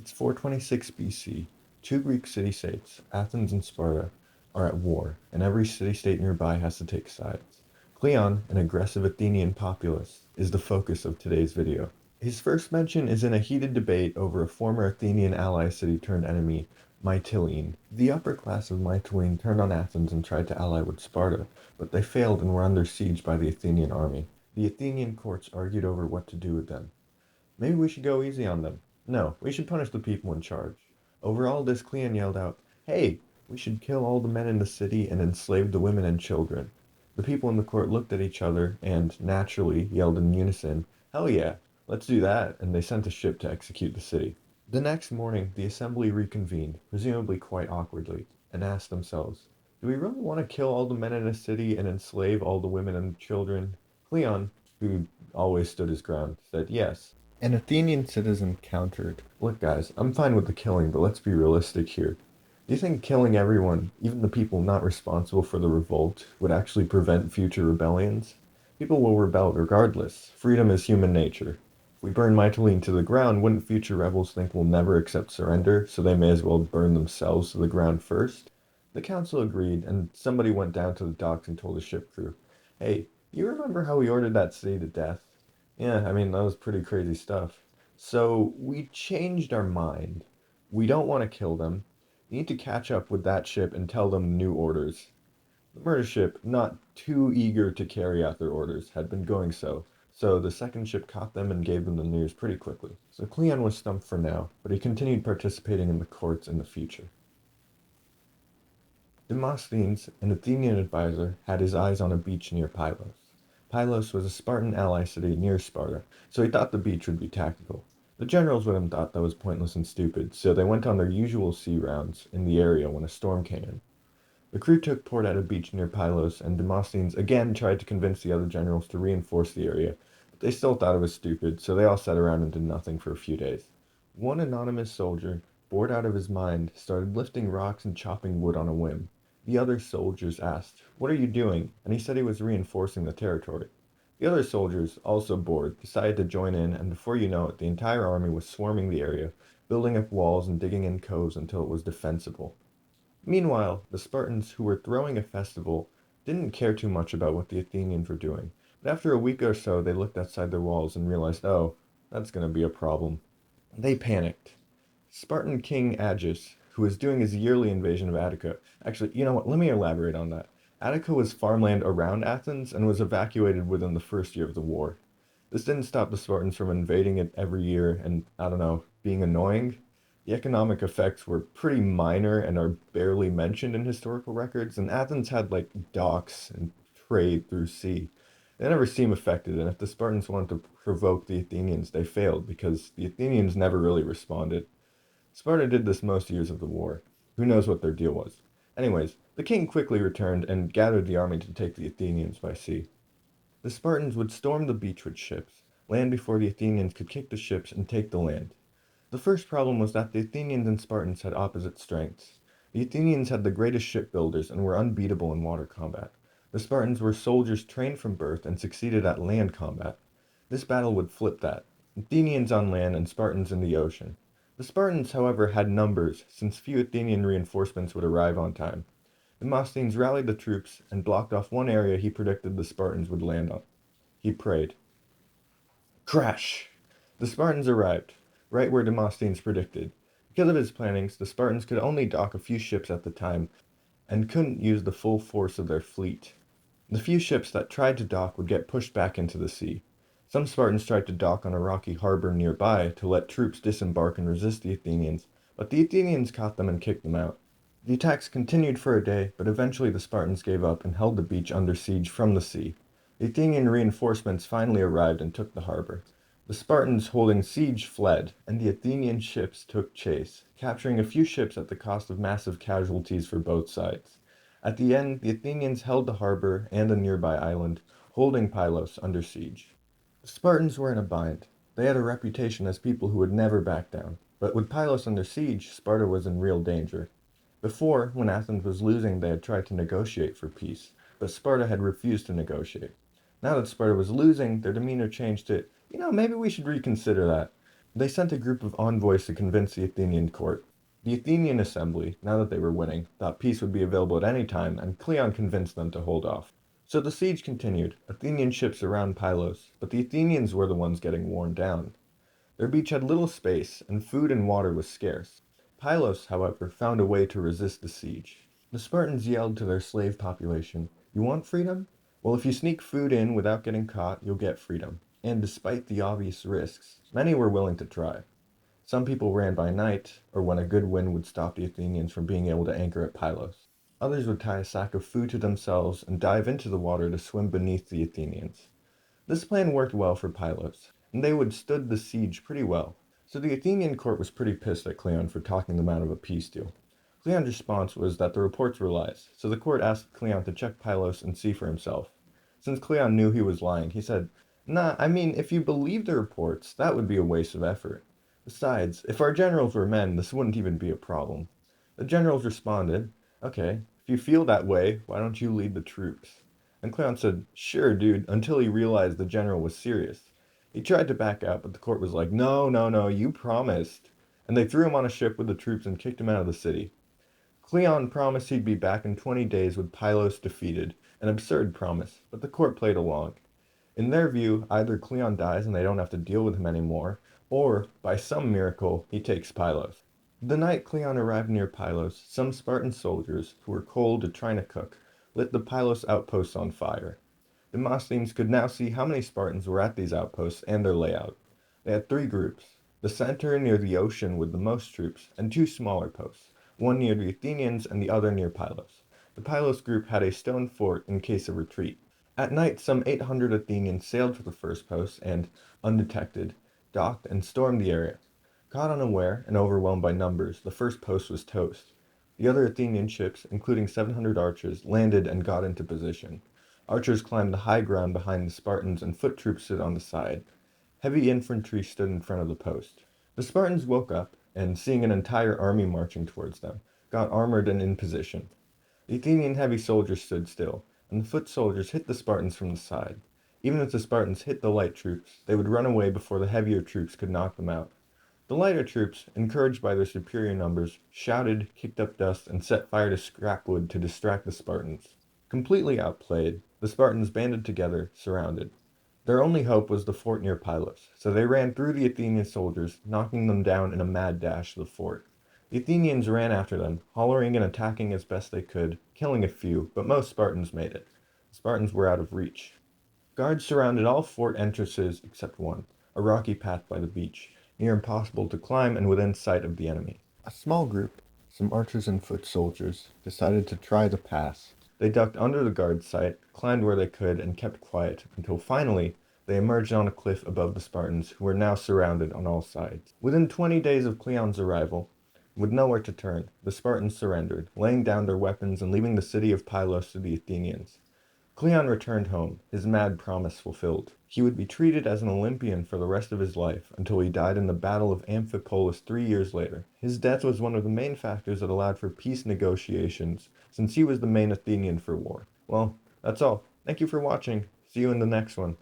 It's 426 BC. Two Greek city-states, Athens and Sparta, are at war, and every city-state nearby has to take sides. Cleon, an aggressive Athenian populace, is the focus of today's video. His first mention is in a heated debate over a former Athenian ally city turned enemy, Mytilene. The upper class of Mytilene turned on Athens and tried to ally with Sparta, but they failed and were under siege by the Athenian army. The Athenian courts argued over what to do with them. Maybe we should go easy on them. No, we should punish the people in charge. Over all this, Cleon yelled out, "Hey, we should kill all the men in the city and enslave the women and children." The people in the court looked at each other and, naturally, yelled in unison, "Hell yeah, let's do that," and they sent a ship to execute the city. The next morning, the assembly reconvened, presumably quite awkwardly, and asked themselves, "Do we really want to kill all the men in a city and enslave all the women and children?" Cleon, who always stood his ground, said yes. An Athenian citizen countered, "Look, guys, I'm fine with the killing, but let's be realistic here. Do you think killing everyone, even the people not responsible for the revolt, would actually prevent future rebellions? People will rebel regardless. Freedom is human nature. If we burn Mytilene to the ground, wouldn't future rebels think we'll never accept surrender, so they may as well burn themselves to the ground first?" The council agreed, and somebody went down to the docks and told the ship crew, "Hey, you remember how we ordered that city to death? Yeah, I mean, that was pretty crazy stuff. So we changed our mind. We don't want to kill them. We need to catch up with that ship and tell them new orders." The murder ship, not too eager to carry out their orders, had been going so the second ship caught them and gave them the news pretty quickly. So Cleon was stumped for now, but he continued participating in the courts in the future. Demosthenes, an Athenian advisor, had his eyes on a beach near Pylos. Pylos was a Spartan ally city near Sparta, so he thought the beach would be tactical. The generals with him thought that was pointless and stupid, so they went on their usual sea rounds in the area when a storm came in. The crew took port at a beach near Pylos, and Demosthenes again tried to convince the other generals to reinforce the area, but they still thought it was stupid, so they all sat around and did nothing for a few days. One anonymous soldier, bored out of his mind, started lifting rocks and chopping wood on a whim. The other soldiers asked, "What are you doing?" And he said he was reinforcing the territory. The other soldiers, also bored, decided to join in, and before you know it, the entire army was swarming the area, building up walls and digging in coves until it was defensible. Meanwhile, the Spartans, who were throwing a festival, didn't care too much about what the Athenians were doing. But after a week or so, they looked outside their walls and realized, oh, that's going to be a problem. They panicked. Spartan King Agis, who was doing his yearly invasion of Attica, actually, you know what, let me elaborate on that. Attica was farmland around Athens and was evacuated within the first year of the war. This didn't stop the Spartans from invading it every year and, I don't know, being annoying. The economic effects were pretty minor and are barely mentioned in historical records, and Athens had like docks and trade through sea. They never seem affected, and if the Spartans wanted to provoke the Athenians, they failed because the Athenians never really responded. Sparta did this most years of the war. Who knows what their deal was? Anyways, the king quickly returned and gathered the army to take the Athenians by sea. The Spartans would storm the beach with ships, land before the Athenians could kick the ships and take the land. The first problem was that the Athenians and Spartans had opposite strengths. The Athenians had the greatest shipbuilders and were unbeatable in water combat. The Spartans were soldiers trained from birth and succeeded at land combat. This battle would flip that. Athenians on land and Spartans in the ocean. The Spartans, however, had numbers, since few Athenian reinforcements would arrive on time. Demosthenes rallied the troops and blocked off one area he predicted the Spartans would land on. He prayed. Crash! The Spartans arrived, right where Demosthenes predicted. Because of his plannings, the Spartans could only dock a few ships at the time and couldn't use the full force of their fleet. The few ships that tried to dock would get pushed back into the sea. Some Spartans tried to dock on a rocky harbor nearby to let troops disembark and resist the Athenians, but the Athenians caught them and kicked them out. The attacks continued for a day, but eventually the Spartans gave up and held the beach under siege from the sea. The Athenian reinforcements finally arrived and took the harbor. The Spartans holding siege fled, and the Athenian ships took chase, capturing a few ships at the cost of massive casualties for both sides. At the end, the Athenians held the harbor and a nearby island, holding Pylos under siege. The Spartans were in a bind. They had a reputation as people who would never back down, but with Pylos under siege, Sparta was in real danger. Before, when Athens was losing, they had tried to negotiate for peace, but Sparta had refused to negotiate. Now that Sparta was losing, their demeanor changed to, maybe we should reconsider that. They sent a group of envoys to convince the Athenian court. The Athenian assembly, now that they were winning, thought peace would be available at any time, and Cleon convinced them to hold off. So the siege continued. Athenian ships around Pylos, but the Athenians were the ones getting worn down. Their beach had little space, and food and water was scarce. Pylos, however, found a way to resist the siege. The Spartans yelled to their slave population, "You want freedom? Well, if you sneak food in without getting caught, you'll get freedom." And despite the obvious risks, many were willing to try. Some people ran by night, or when a good wind would stop the Athenians from being able to anchor at Pylos. Others would tie a sack of food to themselves and dive into the water to swim beneath the Athenians. This plan worked well for Pylos, and they withstood the siege pretty well. So the Athenian court was pretty pissed at Cleon for talking them out of a peace deal. Cleon's response was that the reports were lies, so the court asked Cleon to check Pylos and see for himself. Since Cleon knew he was lying, he said, "Nah, I mean, if you believe the reports, that would be a waste of effort. Besides, if our generals were men, this wouldn't even be a problem." The generals responded, "Okay, if you feel that way, why don't you lead the troops?" And Cleon said, "Sure, dude," until he realized the general was serious. He tried to back out, but the court was like, "No, no, no, you promised." And they threw him on a ship with the troops and kicked him out of the city. Cleon promised he'd be back in 20 days with Pylos defeated, an absurd promise, but the court played along. In their view, either Cleon dies and they don't have to deal with him anymore, or, by some miracle, he takes Pylos. The night Cleon arrived near Pylos, some Spartan soldiers, who were cold and trying to cook, lit the Pylos outposts on fire. Demosthenes could now see how many Spartans were at these outposts and their layout. They had three groups: the center near the ocean with the most troops, and two smaller posts, one near the Athenians and the other near Pylos. The Pylos group had a stone fort in case of retreat. At night, some 800 Athenians sailed to the first post and, undetected, docked and stormed the area. Caught unaware and overwhelmed by numbers, the first post was toast. The other Athenian ships, including 700 archers, landed and got into position. Archers climbed the high ground behind the Spartans and foot troops stood on the side. Heavy infantry stood in front of the post. The Spartans woke up and, seeing an entire army marching towards them, got armored and in position. The Athenian heavy soldiers stood still, and the foot soldiers hit the Spartans from the side. Even if the Spartans hit the light troops, they would run away before the heavier troops could knock them out. The lighter troops, encouraged by their superior numbers, shouted, kicked up dust, and set fire to scrap wood to distract the Spartans. Completely outplayed, the Spartans banded together, surrounded. Their only hope was the fort near Pylos, so they ran through the Athenian soldiers, knocking them down in a mad dash to the fort. The Athenians ran after them, hollering and attacking as best they could, killing a few, but most Spartans made it. The Spartans were out of reach. Guards surrounded all fort entrances except one, a rocky path by the beach, near impossible to climb and within sight of the enemy. A small group, some archers and foot soldiers, decided to try the pass. They ducked under the guard sight, climbed where they could, and kept quiet until finally they emerged on a cliff above the Spartans, who were now surrounded on all sides. Within 20 days of Cleon's arrival, with nowhere to turn, the Spartans surrendered, laying down their weapons and leaving the city of Pylos to the Athenians. Cleon returned home, his mad promise fulfilled. He would be treated as an Olympian for the rest of his life until he died in the Battle of Amphipolis 3 years later. His death was one of the main factors that allowed for peace negotiations, since he was the main Athenian for war. Well, that's all. Thank you for watching. See you in the next one.